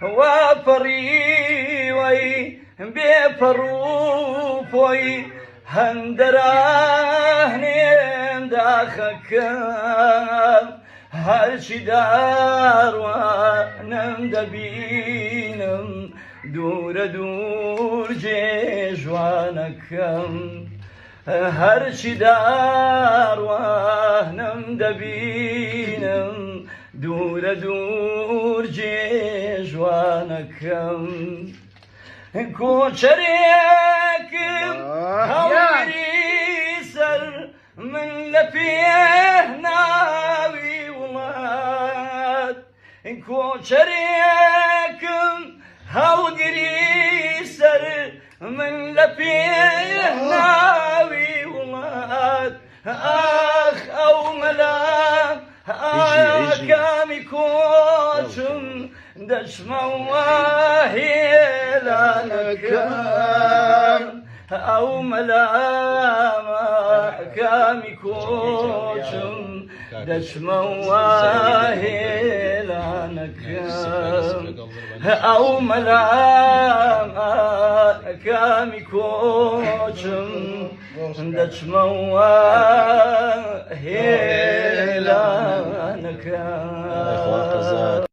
وفريوي بفروفوي هندراني داخكم هرشي دار وانم دبينم دور دور جيجوانكم هرشي دار وانم دبينم دور دور جيجوانكم كوشريكم هاوري سر من لفيه ناوي ولاد كوشريكم هاوري سر من لفيه ناوي ولاد اخ او ملام كامي كوشم دشمة واهيلا نكام أو ملامة كامي كوشم دشمة واهيلا نكام أو ملامة كامي كوشم دشمة واهيلا نكام.